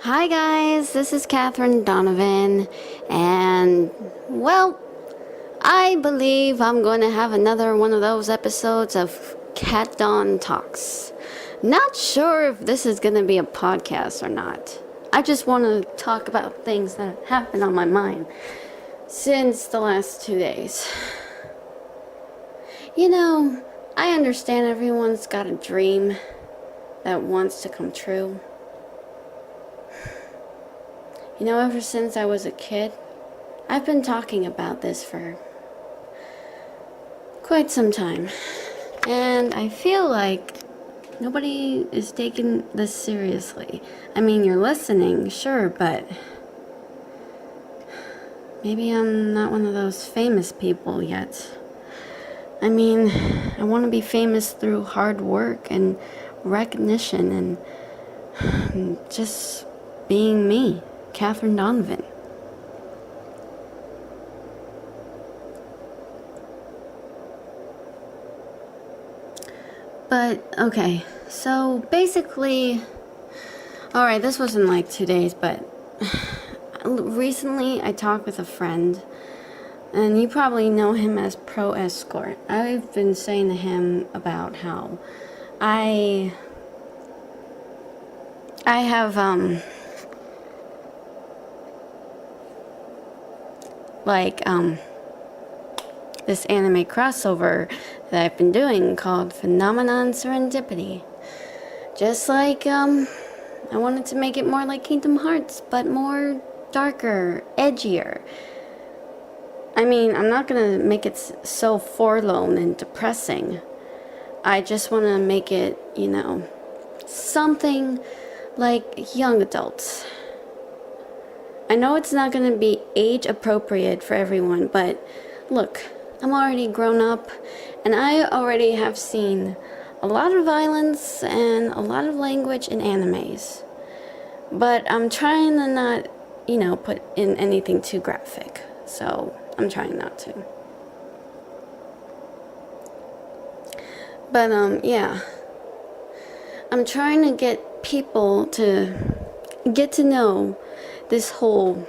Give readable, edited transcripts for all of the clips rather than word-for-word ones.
Hi guys, this is Catherine Donovan, and well, I believe I'm going to have another one of those episodes of KatDon Talks. Not sure if this is going to be a podcast or not. I just want to talk about things that have happened on my mind since the last 2 days. You know, I understand everyone's got a dream that wants to come true. You know, ever since I was a kid, I've been talking about this for quite some time. And I feel like nobody is taking this seriously. I mean, you're listening, sure, but maybe I'm not one of those famous people yet. I mean, I want to be famous through hard work and recognition and just being me, Catherine Donovan. But, okay, so basically, alright, this wasn't like 2 days, but recently I talked with a friend, and you probably know him as Pro Escort. I've been saying to him about how I have, this anime crossover that I've been doing called Phenomenon Serendipity. Just like, I wanted to make it more like Kingdom Hearts, but more darker, edgier. I mean, I'm not gonna make it so forlorn and depressing. I just want to make it, something like young adults. I know it's not going to be age appropriate for everyone, but look, I'm already grown up, and I already have seen a lot of violence and a lot of language in animes. But I'm trying to not, put in anything too graphic. So I'm trying not to. But, yeah. I'm trying to get people to get to know this whole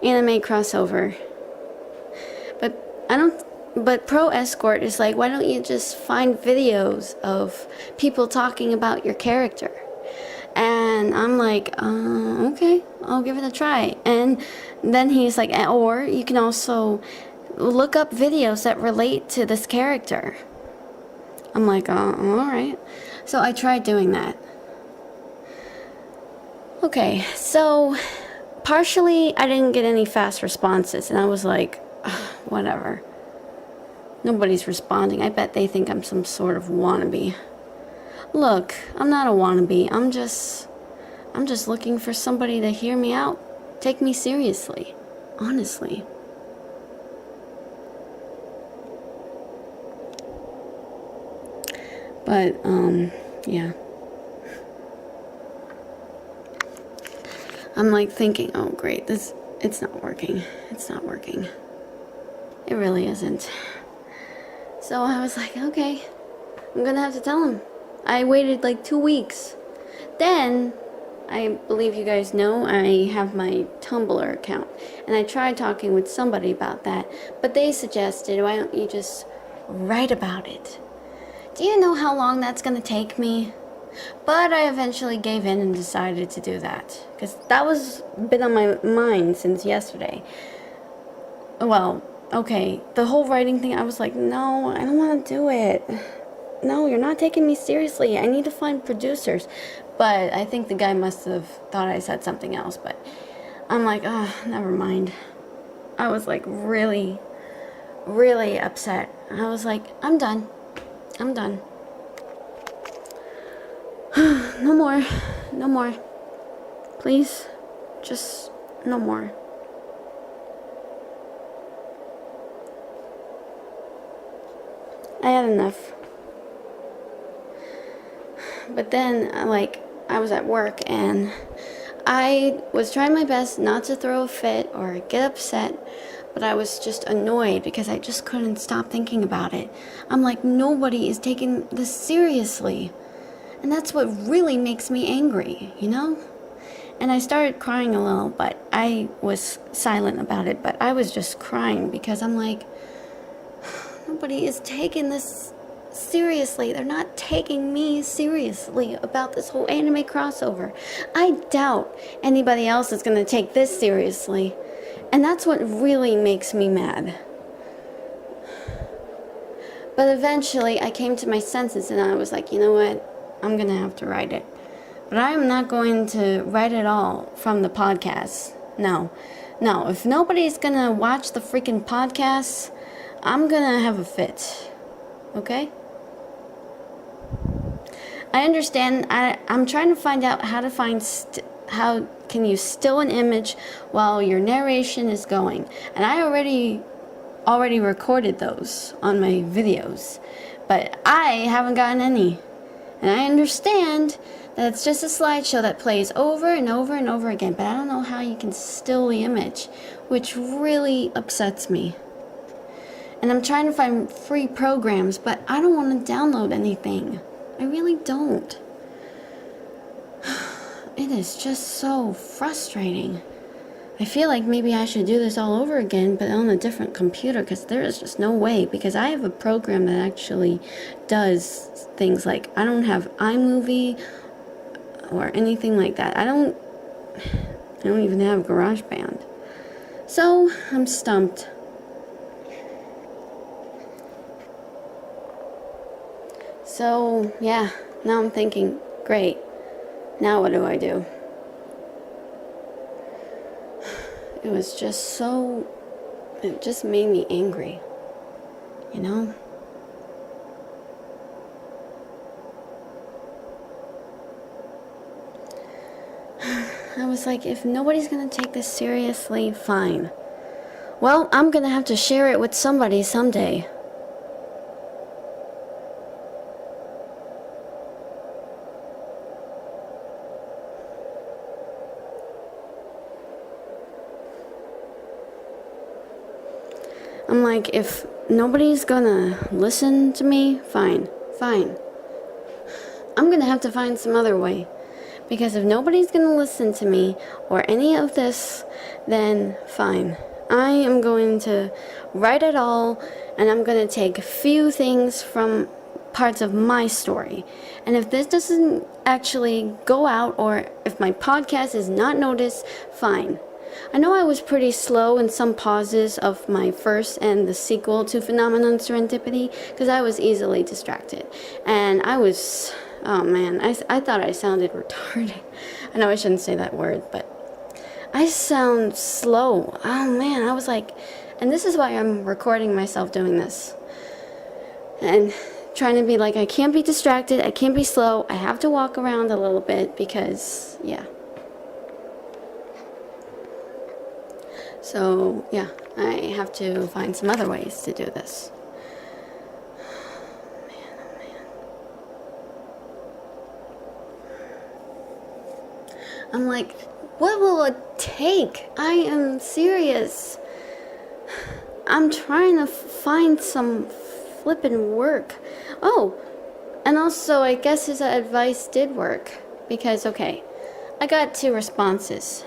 anime crossover. But Pro Escort is like, why don't you just find videos of people talking about your character? And I'm like, okay, I'll give it a try. And then he's like, or you can also look up videos that relate to this character. I'm like, alright. So I tried doing that. Okay, so partially I didn't get any fast responses, and I was like, whatever. Nobody's responding. I bet they think I'm some sort of wannabe. Look, I'm not a wannabe. I'm just looking for somebody to hear me out. Take me seriously. Honestly. But, yeah. I'm like thinking, oh great, it's not working. It's not working. It really isn't. So I was like, okay, I'm gonna have to tell him. I waited like 2 weeks. Then, I believe you guys know, I have my Tumblr account. And I tried talking with somebody about that. But they suggested, why don't you just write about it? Do you know how long that's gonna take me? But I eventually gave in and decided to do that. Because that was been on my mind since yesterday. Well, okay, the whole writing thing, I was like, no, I don't want to do it. No, you're not taking me seriously. I need to find producers. But I think the guy must have thought I said something else. But I'm like, never mind. I was like really, really upset. I was like, I'm done. I'm done. No more. No more. Please. Just no more. I had enough. But then, I was at work and I was trying my best not to throw a fit or get upset, but I was just annoyed because I just couldn't stop thinking about it. I'm like, nobody is taking this seriously. And that's what really makes me angry, you know? And I started crying a little, but I was silent about it. But I was just crying because I'm like, nobody is taking this seriously. They're not taking me seriously about this whole anime crossover. I doubt anybody else is going to take this seriously. And that's what really makes me mad. But eventually I came to my senses and I was like, you know what? I'm going to have to write it. But I am not going to write it all from the podcast. No. If nobody's going to watch the freaking podcast, I'm going to have a fit. Okay? I understand. I'm trying to find out how to find how can you still an image while your narration is going. And I already recorded those on my videos, but I haven't gotten any. And I understand that it's just a slideshow that plays over and over and over again, but I don't know how you can still the image, which really upsets me. And I'm trying to find free programs, but I don't want to download anything. I really don't. It is just so frustrating. I feel like maybe I should do this all over again, but on a different computer, because there is just no way. Because I have a program that actually does things like, I don't have iMovie or anything like that. I don't even have GarageBand. So, I'm stumped. So, yeah, now I'm thinking, great, now what do I do? It was just so, it just made me angry, you know? I was like, if nobody's gonna take this seriously, fine. Well, I'm gonna have to share it with somebody someday. I'm like, if nobody's gonna listen to me, fine. I'm gonna have to find some other way. Because if nobody's gonna listen to me or any of this, then fine. I am going to write it all, and I'm gonna take a few things from parts of my story. And if this doesn't actually go out, or if my podcast is not noticed, fine. I know I was pretty slow in some pauses of my first and the sequel to Phenomenon Serendipity, because I was easily distracted. And I was, oh man, I thought I sounded retarded. I know I shouldn't say that word, but I sound slow. Oh man, I was like, and this is why I'm recording myself doing this. And trying to be like, I can't be distracted, I can't be slow, I have to walk around a little bit because, yeah. So, yeah, I have to find some other ways to do this. I'm like, what will it take? I am serious. I'm trying to find some flippin' work. Oh, and also I guess his advice did work. Because, okay, I got 2 responses.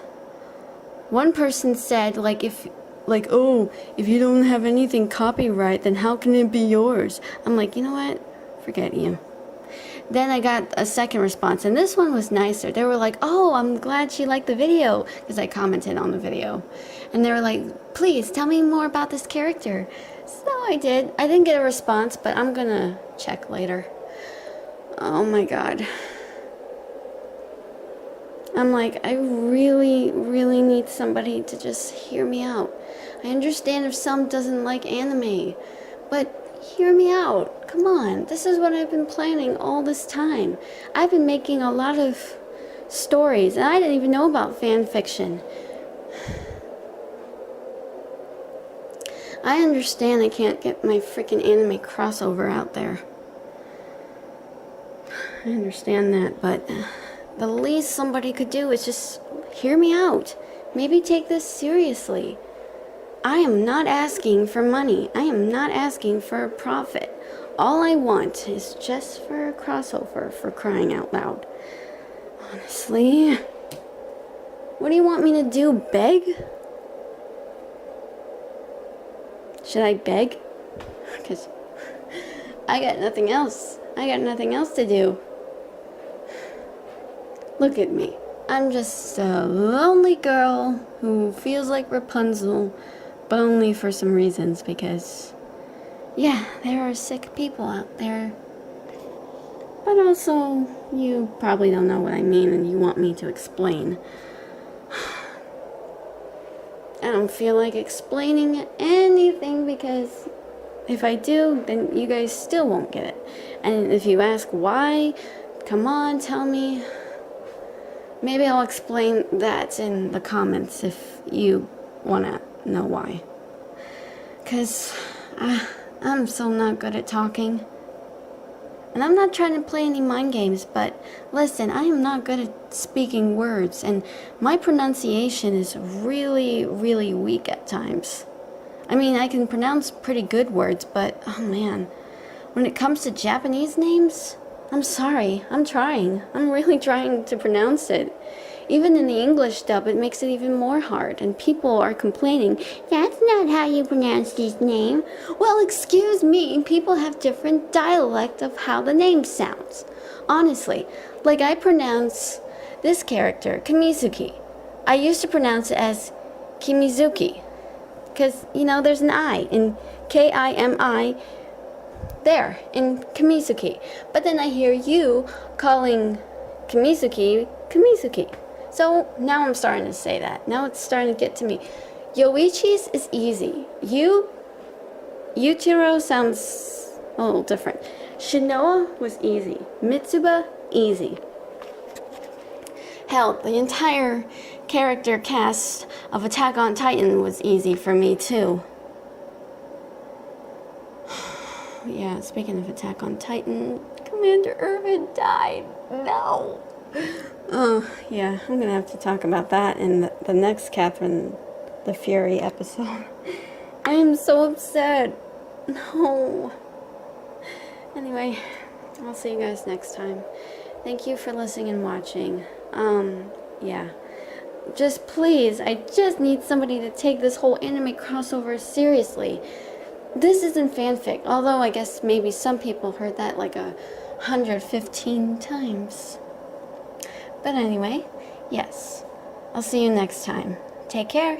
One person said, if you don't have anything copyright, then how can it be yours? I'm like, you know what? Forget you. Then I got a second response, and this one was nicer. They were like, oh, I'm glad she liked the video, because I commented on the video. And they were like, please, tell me more about this character. So I did. I didn't get a response, but I'm gonna check later. Oh my god. I'm like, I really need somebody to just hear me out. I understand if some doesn't like anime, but hear me out. Come on, this is what I've been planning all this time. I've been making a lot of stories, and I didn't even know about fan fiction. I understand I can't get my freaking anime crossover out there. I understand that, but the least somebody could do is just hear me out. Maybe take this seriously. I am not asking for money. I am not asking for a profit. All I want is just for a crossover, for crying out loud. Honestly. What do you want me to do, beg? Should I beg? Because I got nothing else. I got nothing else to do. Look at me. I'm just a lonely girl who feels like Rapunzel, but only for some reasons, because, yeah, there are sick people out there. But also, you probably don't know what I mean and you want me to explain. I don't feel like explaining anything, because if I do, then you guys still won't get it. And if you ask why, come on, tell me. Maybe I'll explain that in the comments if you want to know why. Because I'm so not good at talking. And I'm not trying to play any mind games, but listen, I am not good at speaking words, and my pronunciation is really, really weak at times. I mean, I can pronounce pretty good words, but, oh man, when it comes to Japanese names, I'm sorry, I'm trying. I'm really trying to pronounce it. Even in the English dub, it makes it even more hard, and people are complaining, "That's not how you pronounce this name." Well, excuse me, people have different dialect of how the name sounds. Honestly, like I pronounce this character, Kamizuki. I used to pronounce it as Kimizuki, because, you know, there's an I in K-I-M-I there, in Kamizuki. But then I hear you calling Kamizuki, Kamizuki. So now I'm starting to say that. Now it's starting to get to me. Yoichi's is easy. Yutiro sounds a little different. Shinoa was easy. Mitsuba, easy. Hell, the entire character cast of Attack on Titan was easy for me too. Yeah, speaking of Attack on Titan, Commander Irvin died. No. Oh, yeah, I'm gonna have to talk about that in the next Catherine the Fury episode. I am so upset. No. Anyway, I'll see you guys next time. Thank you for listening and watching. Yeah. Just please, I just need somebody to take this whole anime crossover seriously. This isn't fanfic, although I guess maybe some people heard that like 115 times. But anyway, yes, I'll see you next time. Take care.